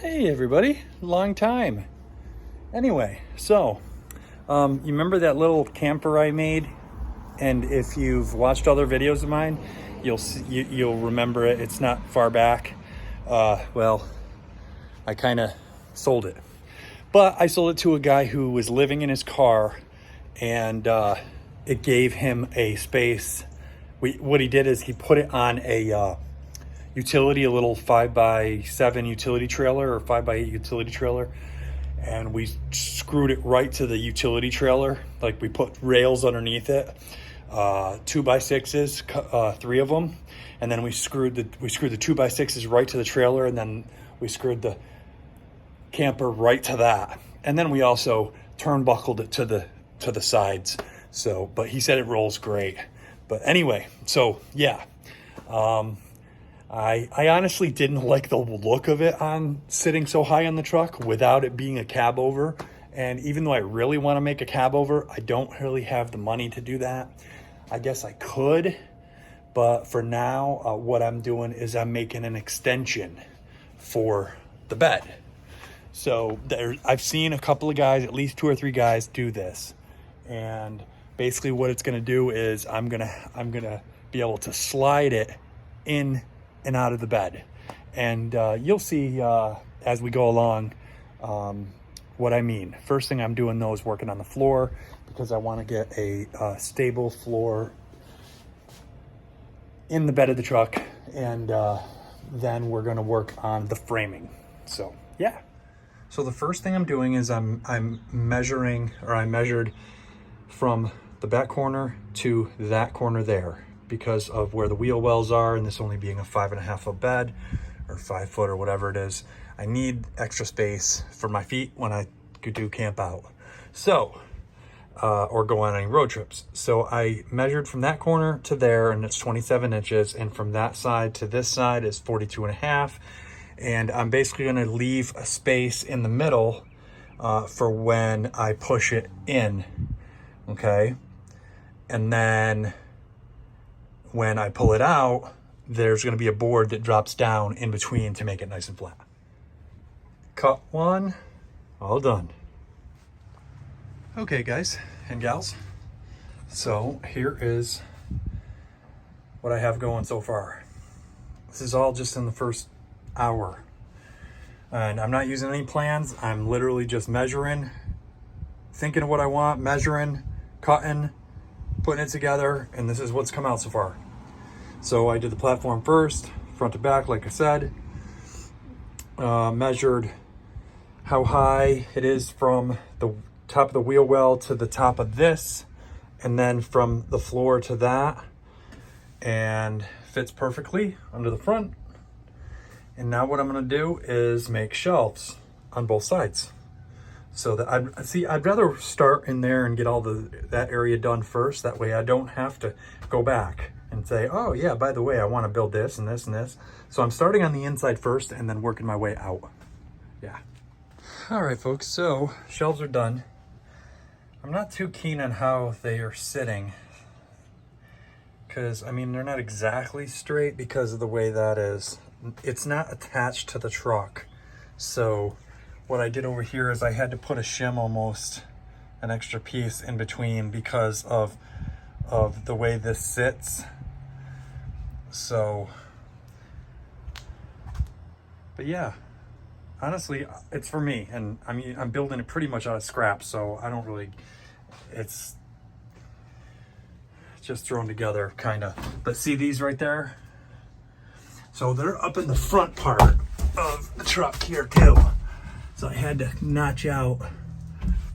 Hey everybody, long time. Anyway, so you remember that little camper I made? And if you've watched other videos of mine, you'll remember it. It's not far back. Well, I kind of sold it, but I sold it to a guy who was living in his car, and it gave him a space. What he did is he put it on a utility, a little 5x7 utility trailer or 5x8 utility trailer, and we screwed it right to the utility trailer. Like, we put rails underneath it, 2x6s, 3 of them, and then we screwed the 2x6s right to the trailer, and then we screwed the camper right to that, and then we also turnbuckled it to the sides. So, but he said it rolls great. But anyway, so yeah. I honestly didn't like the look of it on sitting so high on the truck without it being a cab over. And even though I really want to make a cab over, I don't really have the money to do that. I guess I could, but for now, what I'm doing is I'm making an extension for the bed. So I've seen a couple of guys, at least 2 or 3 guys, do this. And basically what it's going to do is I'm gonna be able to slide it in and out of the bed, and you'll see as we go along what I mean. First thing I'm doing though is working on the floor, because I want to get a stable floor in the bed of the truck, and then we're going to work on the framing. So yeah. So the first thing I'm doing is I'm measuring, or I measured from the back corner to that corner there, because of where the wheel wells are, and this only being a 5.5 foot bed, or 5 foot, or whatever it is. I need extra space for my feet when I do camp out, so or go on any road trips. So I measured from that corner to there, and it's 27 inches, and from that side to this side is 42.5. And I'm basically going to leave a space in the middle for when I push it in, okay? And then when I pull it out, there's going to be a board that drops down in between to make it nice and flat. Cut 1, all done. Okay, guys and gals, so here is what I have going so far. This is all just in the first hour, and I'm not using any plans. I'm literally just measuring, thinking of what I want, measuring, cutting, putting it together, and this is what's come out so far. So I did the platform first, front to back, like I said. Measured how high it is from the top of the wheel well to the top of this, and then from the floor to that, and fits perfectly under the front. And now what I'm going to do is make shelves on both sides. So that I'd rather start in there and get all that area done first. That way I don't have to go back and say, oh yeah, by the way, I want to build this and this and this. So I'm starting on the inside first and then working my way out. Yeah. All right, folks, so shelves are done. I'm not too keen on how they are sitting, because I mean, they're not exactly straight because of the way that is. It's not attached to the truck. So what I did over here is I had to put a shim, almost an extra piece in between, because of the way this sits. So, but yeah, honestly, it's for me. And I mean, I'm building it pretty much out of scrap, so I don't really, it's just thrown together kind of. But see these right there? So they're up in the front part of the truck here too. So I had to notch out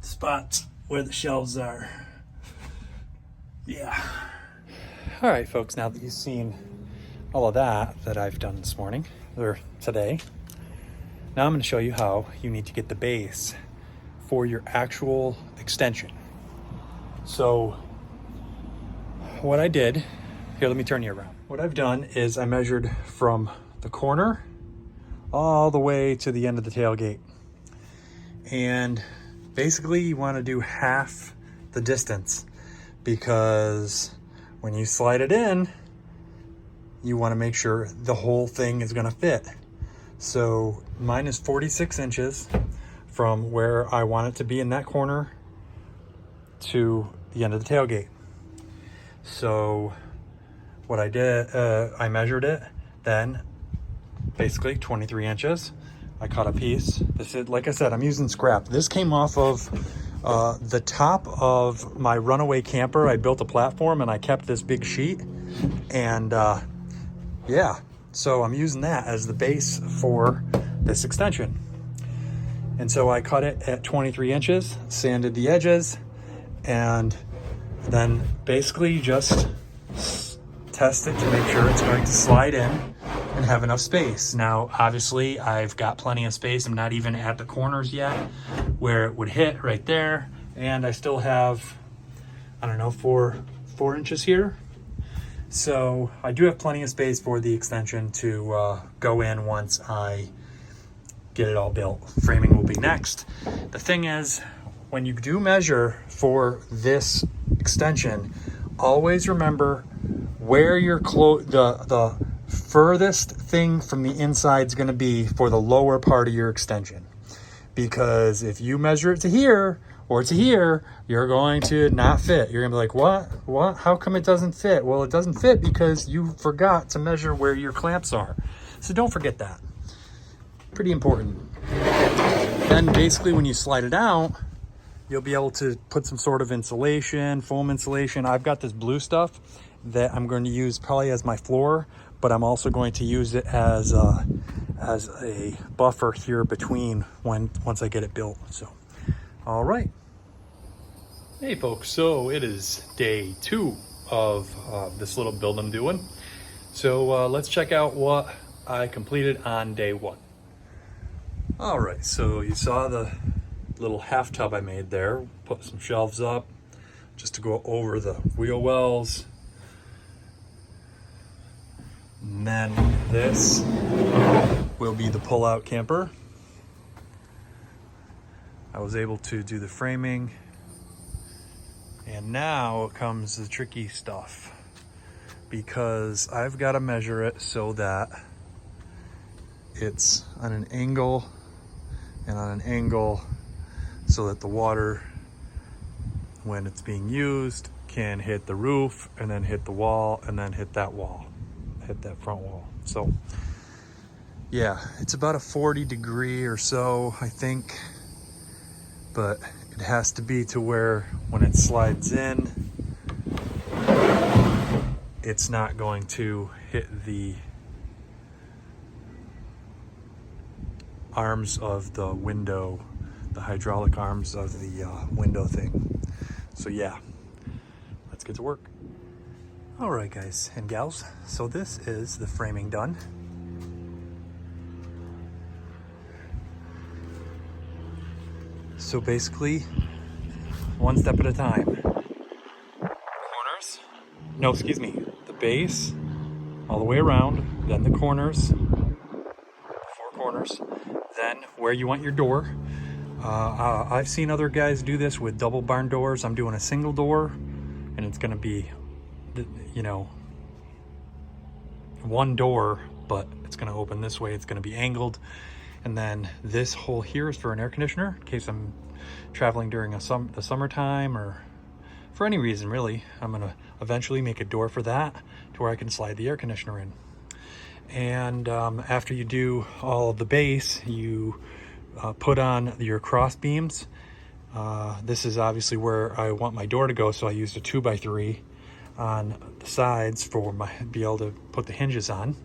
spots where the shelves are. Yeah. All right, folks, now that you've seen all of that I've done this morning, or today, now I'm going to show you how you need to get the base for your actual extension. So what I did, here, let me turn you around. What I've done is I measured from the corner all the way to the end of the tailgate. And basically you want to do half the distance, because when you slide it in, you want to make sure the whole thing is going to fit. So mine is 46 inches from where I want it to be in that corner to the end of the tailgate. So what I did, I measured it, then basically 23 inches. I cut a piece. This is, like I said, I'm using scrap. This came off of the top of my runaway camper. I built a platform and I kept this big sheet. And yeah, so I'm using that as the base for this extension. And so I cut it at 23 inches, sanded the edges, and then basically just test it to make sure it's going to slide in and have enough space. Now, obviously, I've got plenty of space. I'm not even at the corners yet where it would hit right there. And I still have, I don't know, four inches here. So I do have plenty of space for the extension to go in once I get it all built. Framing will be next. The thing is, when you do measure for this extension, always remember where your the furthest thing from the inside is going to be for the lower part of your extension. Because if you measure it to here or to here, you're going to not fit. You're going to be like, what? How come it doesn't fit? Well, it doesn't fit because you forgot to measure where your clamps are. So don't forget that. Pretty important. Then basically when you slide it out, you'll be able to put some sort of insulation, foam insulation. I've got this blue stuff that I'm going to use probably as my floor, but I'm also going to use it as a buffer here between once I get it built. So, all right. Hey folks, so it is day 2 of this little build I'm doing. So let's check out what I completed on day 1. All right, so you saw the little half tub I made there. Put some shelves up just to go over the wheel wells. And then this will be the pull-out camper. I was able to do the framing. And now comes the tricky stuff, because I've got to measure it so that it's on an angle and on an angle so that the water, when it's being used, can hit the roof and then hit the wall and then hit that wall, hit that front wall. So yeah, it's about a 40 degree or so, I think, but it has to be to where when it slides in, it's not going to hit the arms of the window, the hydraulic arms of the window thing. So yeah, let's get to work. All right, guys and gals, so this is the framing done. So basically, one step at a time. Corners, no, excuse me, the base all the way around, then the corners, 4 corners, then where you want your door. I've seen other guys do this with double barn doors. I'm doing a single door, and it's gonna be, you know, one door, but it's gonna open this way, it's gonna be angled. And then this hole here is for an air conditioner, in case I'm traveling during the summertime or for any reason, really. I'm gonna eventually make a door for that to where I can slide the air conditioner in. And after you do all of the base, you put on your cross beams. This is obviously where I want my door to go, so I used a 2x3 on the sides for be able to put the hinges on.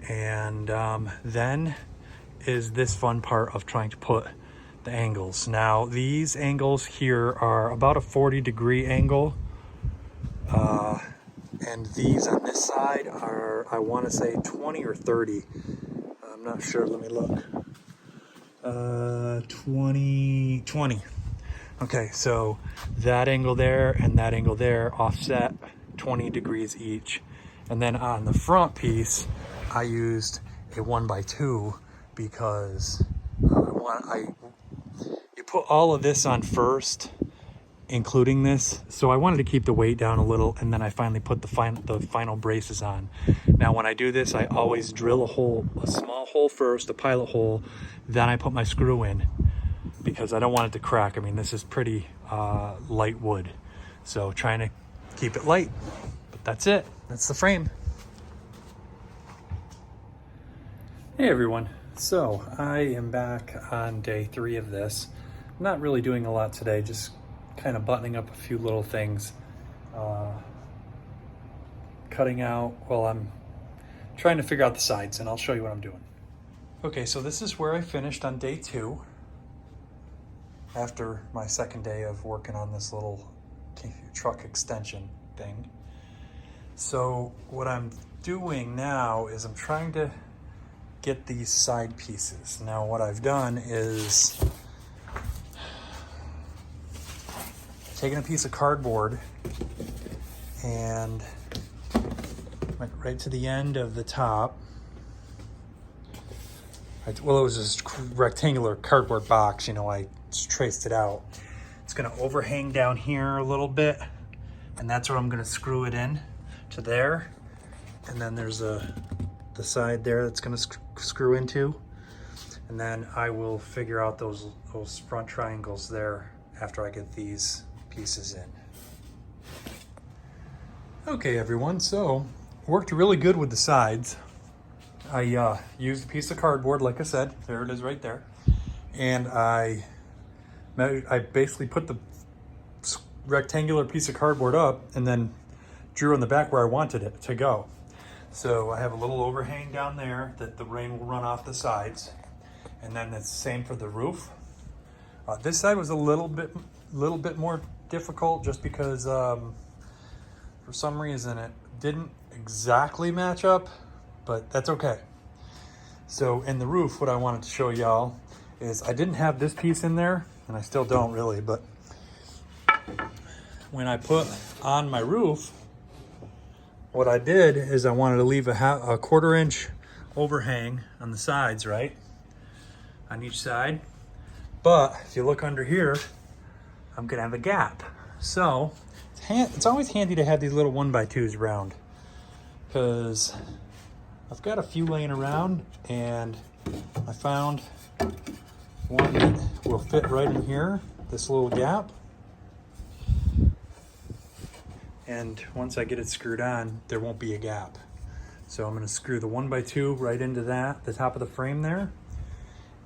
And then is this fun part of trying to put the angles. Now these angles here are about a 40 degree angle, and these on this side are, I want to say 20 or 30. I'm not sure, let me look. 20. Okay, so that angle there and that angle there offset 20 degrees each. And then on the front piece, I used a 1x2 because you put all of this on first including this. So I wanted to keep the weight down a little, and then I finally put the final braces on. Now when I do this, I always drill a small hole first, a pilot hole, then I put my screw in, because I don't want it to crack. I mean, this is pretty light wood, so trying to keep it light. But that's it. That's the frame. Hey everyone. So I am back on day 3 of this. I'm not really doing a lot today, just kind of buttoning up a few little things. Cutting out, well, I'm trying to figure out the sides, and I'll show you what I'm doing. Okay, so this is where I finished on day 2. After my second day of working on this little truck extension thing. So what I'm doing now is I'm trying to get these side pieces. Now what I've done is taken a piece of cardboard and went right to the end of the top. Well, it was this rectangular cardboard box, you know, I just traced it out. It's gonna overhang down here a little bit, and that's where I'm gonna screw it in to there. And then there's the side there that's gonna screw into. And then I will figure out those front triangles there after I get these pieces in. Okay everyone, so worked really good with the sides. I used a piece of cardboard, like I said, there it is right there. And I basically put the rectangular piece of cardboard up and then drew on the back where I wanted it to go. So I have a little overhang down there that the rain will run off the sides. And then it's the same for the roof. This side was a little bit more difficult just because for some reason it didn't exactly match up, but that's okay. So in the roof, what I wanted to show y'all is I didn't have this piece in there, and I still don't really, but when I put on my roof, what I did is I wanted to leave a 1/4 inch overhang on the sides, right? On each side. But if you look under here, I'm gonna have a gap. So it's always handy to have these little 1x2s around, because I've got a few laying around, and I found one that will fit right in here, this little gap. And once I get it screwed on, there won't be a gap. So I'm gonna screw the 1x2 right into that, the top of the frame there.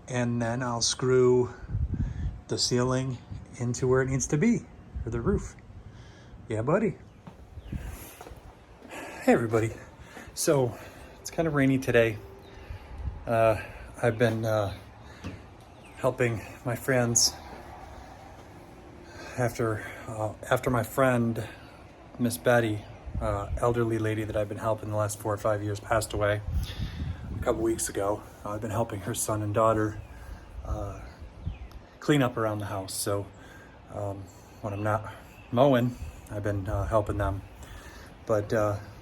And then I'll screw the ceiling into where it needs to be, for the roof. Yeah, buddy. Hey everybody. So it's kind of rainy today. I've been helping my friends after my friend, Miss Betty, elderly lady that I've been helping the last 4 or 5 years, passed away a couple weeks ago. I've been helping her son and daughter clean up around the house. So when I'm not mowing, I've been helping them. But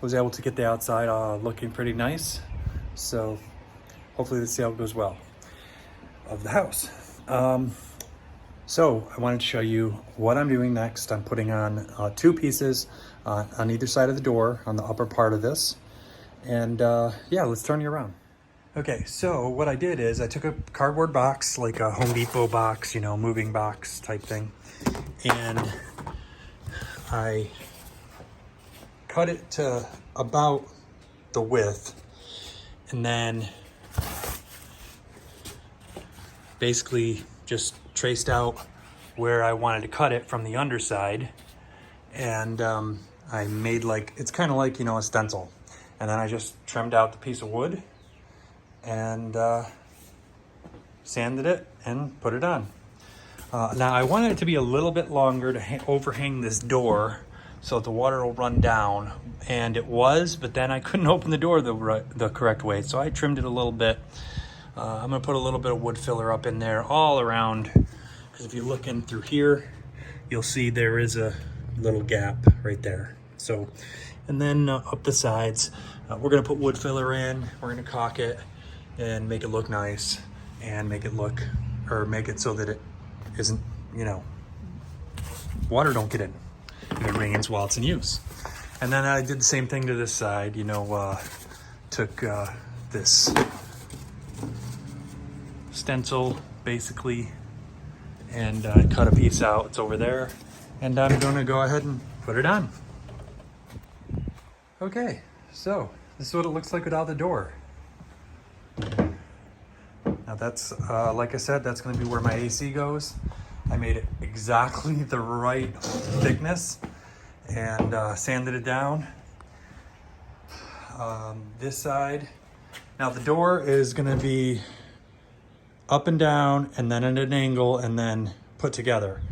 was able to get the outside looking pretty nice. So hopefully the sale goes well of the house. So I wanted to show you what I'm doing next. I'm putting on 2 pieces on either side of the door on the upper part of this. And yeah, let's turn you around. Okay, so what I did is I took a cardboard box, like a Home Depot box, you know, moving box type thing. And I cut it to about the width, and then basically just traced out where I wanted to cut it from the underside. And I made like, it's kind of like, you know, a stencil. And then I just trimmed out the piece of wood and sanded it and put it on. Now I wanted it to be a little bit longer to overhang this door so the water will run down, and it was, but then I couldn't open the door the correct way, so I trimmed it a little bit. I'm gonna put a little bit of wood filler up in there all around, because if you look in through here, you'll see there is a little gap right there. So, and then up the sides, we're gonna put wood filler in, we're gonna caulk it and make it look nice, and make it look, or make it so that it isn't, you know, water don't get in if it rains while it's in use. And then I did the same thing to this side, you know, took this stencil basically and cut a piece out. It's over there, and I'm gonna go ahead and put it on. Okay, so this is what it looks like without the door. Now that's, like I said, that's gonna be where my AC goes. I made it exactly the right thickness and sanded it down. This side, now the door is gonna be up and down and then at an angle and then put together.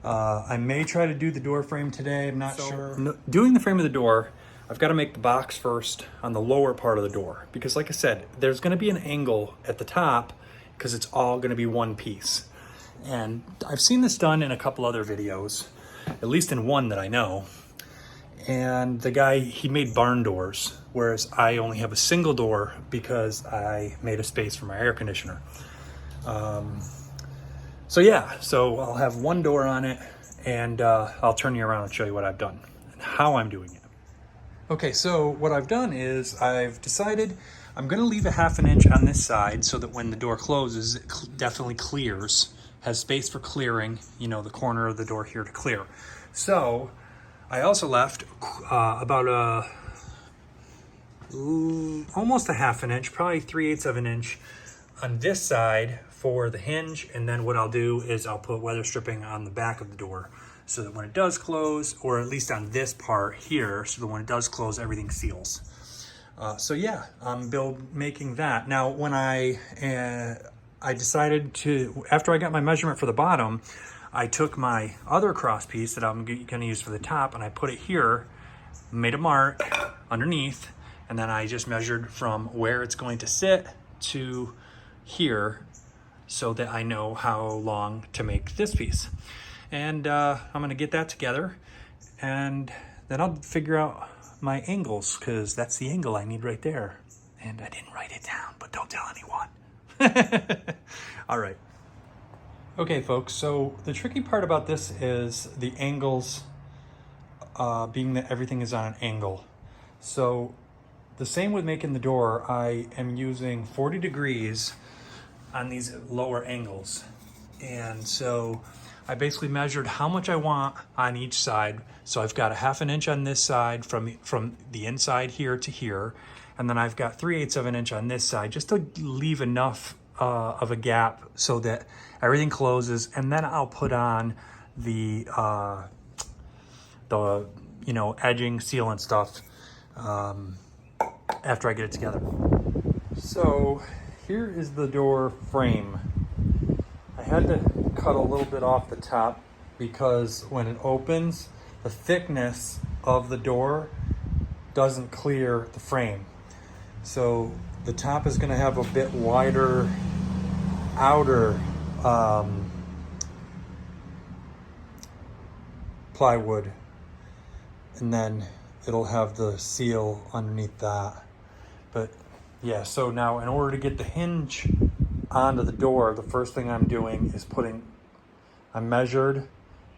I may try to do the door frame today, I'm not sure. No, doing the frame of the door, I've got to make the box first on the lower part of the door, because like I said, there's going to be an angle at the top because it's all going to be one piece. And I've seen this done in a couple other videos, at least in one that I know. And the guy, he made barn doors, whereas I only have a single door because I made a space for my air conditioner. So yeah, so I'll have one door on it, and I'll turn you around and show you what I've done and how I'm doing it. Okay, so what I've done is I've decided I'm gonna leave a 1/2 inch on this side so that when the door closes, it definitely clears, has space for clearing, you know, the corner of the door here to clear. So I also left about almost a 1/2 inch, probably 3/8 of an inch on this side for the hinge. And then what I'll do is I'll put weather stripping on the back of the door so that when it does close, or at least on this part here, so that when it does close, everything seals. So yeah, I'm making that. Now, when I decided to, after I got my measurement for the bottom, I took my other cross piece that I'm gonna use for the top, and I put it here, made a mark underneath, and then I just measured from where it's going to sit to here so that I know how long to make this piece. And I'm gonna get that together, and then I'll figure out my angles, because that's the angle I need right there. And I didn't write it down, but don't tell anyone. All right. Okay, folks, so the tricky part about this is the angles, being that everything is on an angle. So the same with making the door, I am using 40 degrees on these lower angles. And so I basically measured how much I want on each side. So I've got a 1/2 inch on this side from the inside here to here. And then I've got 3/8 of an inch on this side, just to leave enough of a gap so that everything closes. And then I'll put on the you know, edging, sealant stuff after I get it together. So here is the door frame. I had to cut a little bit off the top because when it opens, the thickness of the door doesn't clear the frame. So the top is going to have a bit wider outer plywood, and then it'll have the seal underneath that. But yeah, so now in order to get the hinge onto the door, the first thing I'm doing is I measured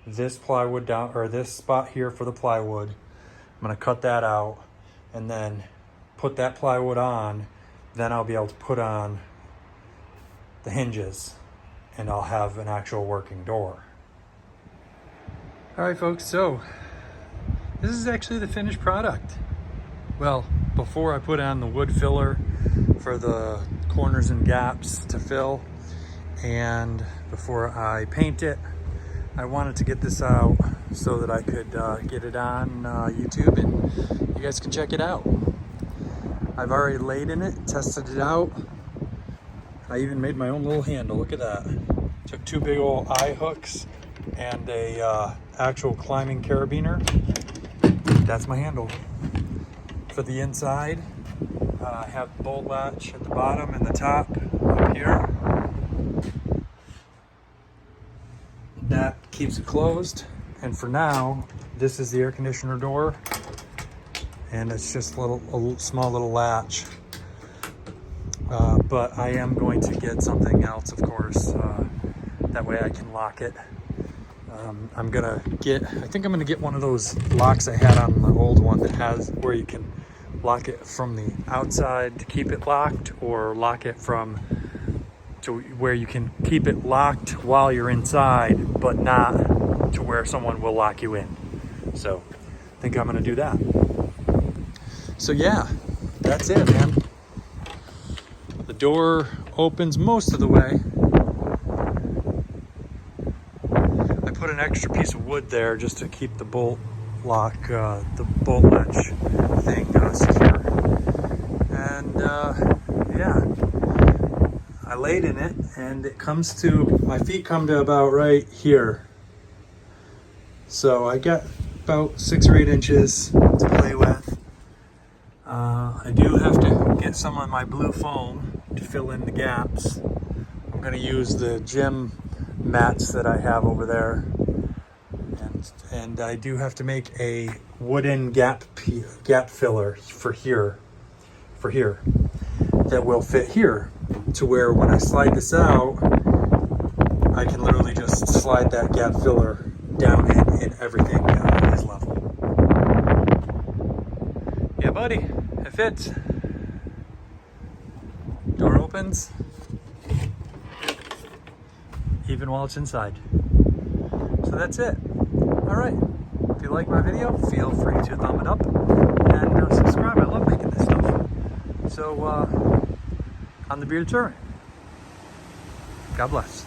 this plywood down, or this spot here for the plywood. I'm gonna cut that out and then put that plywood on. Then I'll be able to put on the hinges and I'll have an actual working door. All right, folks, so this is actually the finished product. Well, before I put on the wood filler for the corners and gaps to fill, and before I paint it, I wanted to get this out so that I could get it on YouTube and you guys can check it out. I've already laid in it, tested it out. I even made my own little handle, look at that. Took 2 big old eye hooks and a actual climbing carabiner. That's my handle. For the inside, I have the bolt latch at the bottom and the top up here. That keeps it closed. And for now, this is the air conditioner door, and it's just a small little latch. But I am going to get something else, of course. That way I can lock it I think I'm gonna get one of those locks I had on my old one that has where you can lock it from the outside to keep it locked, or lock it from to where you can keep it locked while you're inside, but not to where someone will lock you in. So I think I'm gonna do that. So yeah, that's it, man. The door opens most of the way. I put an extra piece of wood there just to keep the bolt lock, the bolt latch thing secure. And yeah, I laid in it, and it comes to, my feet come to about right here. So I got about 6 or 8 inches to play with. I do have to get some of my blue foam to fill in the gaps. I'm going to use the gym mats that I have over there, and I do have to make a wooden gap filler for here that will fit here, to where when I slide this out, I can literally just slide that gap filler down in and everything is level. Yeah, buddy, it fits. Door opens, even while it's inside. So that's it. All right. If you like my video, feel free to thumb it up and subscribe. I love making this stuff. So, on the Bearded Servant. God bless.